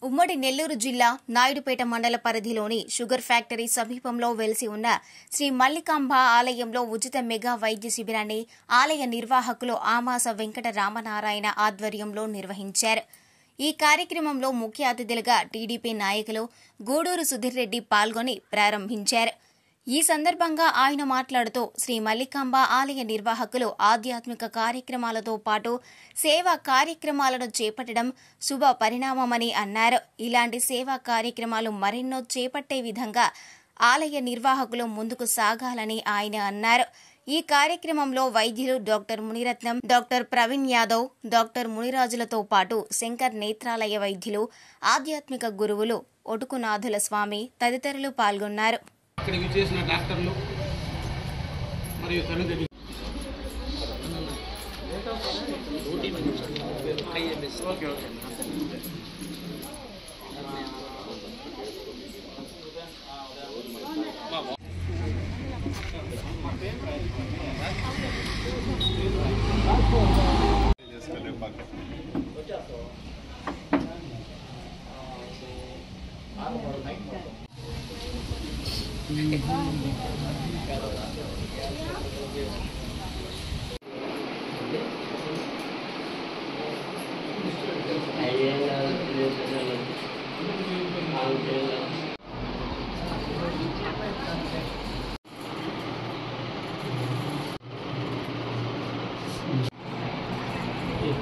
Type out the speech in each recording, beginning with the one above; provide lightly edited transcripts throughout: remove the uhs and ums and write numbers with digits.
ఉమ్మడి నెల్లూరు జిల్లా నాయుడుపేట మండల పరిధిలోని షుగర్ ఫ్యాక్టరీ సమీపంలో వెలిసి ఉన్న శ్రీ మల్లికాంబ ఆలయంలో ఉచిత మెగా వైద్య శిబిరాన్ని ఆలయ నిర్వాహకులు ఆమాస వెంకట రామనారాయణ ఆధ్వర్యంలో నిర్వహించారు. ఈ కార్యక్రమంలో ముఖ్య అతిథులుగా టీడీపీ నాయకులు గూడూరు సుధీర్ రెడ్డి పాల్గొని ప్రారంభించారు. ఈ సందర్భంగా ఆయన మాట్లాడుతూ శ్రీ మల్లికాంబ ఆలయ నిర్వాహకులు ఆధ్యాత్మిక కార్యక్రమాలతో పాటు సేవా కార్యక్రమాలను చేపట్టడం శుభ పరిణామమని అన్నారు. ఇలాంటి సేవా కార్యక్రమాలు మరెన్నో చేపట్టే విధంగా ఆలయ నిర్వాహకులు ముందుకు సాగాలని ఆయన అన్నారు. ఈ కార్యక్రమంలో వైద్యులు doctor Munirathnam, doctor Praveen Yadav, doctor మునిరాజులతో పాటు శంకర్ నేత్రాలయ వైద్యులు, ఆధ్యాత్మిక గురువులు ఒటుకునాథుల స్వామి తదితరులు పాల్గొన్నారు. ఇక్కడికి చేసిన డాక్టర్లు మరియు తల్లిదండ్రులు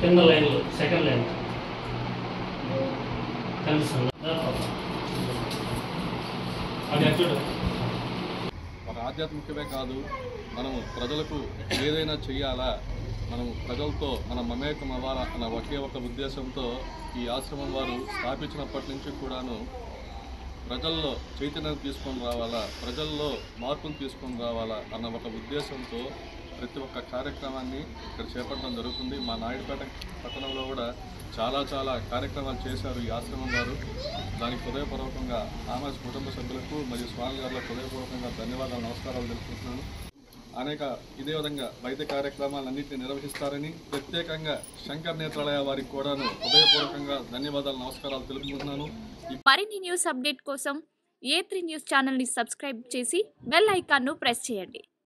కింద లైన్లో సెకండ్ లైన్ కనిపిస్తుంది. ఒక ఆధ్యాత్మికమే కాదు, మనము ప్రజలకు ఏదైనా చెయ్యాలా, మనము ప్రజలతో మనం మమేకం అవ్వాలా అన్న ఒకే ఒక ఉద్దేశంతో ఈ ఆశ్రమం వారు స్థాపించినప్పటి నుంచి కూడాను ప్రజల్లో చైతన్యం తీసుకొని రావాలా, ప్రజల్లో మార్పును తీసుకొని రావాలా అన్న ఒక ఉద్దేశంతో ప్రతి ఒక్క కార్యక్రమాన్ని ఇక్కడ చేపట్టడం జరుగుతుంది. మా నాయుడుపేట పట్టణంలో కూడా చాలా కార్యక్రమాలు చేశారు ఈ ఆశ్రమం వారు. దానికి హృదయపూర్వకంగా ఆమె కుటుంబ సభ్యులకు మరియు స్వామి గారులకు హృదయపూర్వకంగా ధన్యవాదాలు, నమస్కారాలు తెలుపుతున్నాను. అనేక ఇదే విధంగా వైద్య కార్యక్రమాలన్నింటినీ నిర్వహిస్తారని ప్రత్యేకంగా శంకర్ నేత్రాలయ వారికి కూడాను హృదయపూర్వకంగా ధన్యవాదాలు, నమస్కారాలు తెలుపుకుంటున్నాను. మరిన్ని న్యూస్ అప్డేట్ కోసం A3 న్యూస్ ఛానల్ ని సబ్స్క్రైబ్ చేసి బెల్ ఐకాన్ ను ప్రెస్ చేయండి.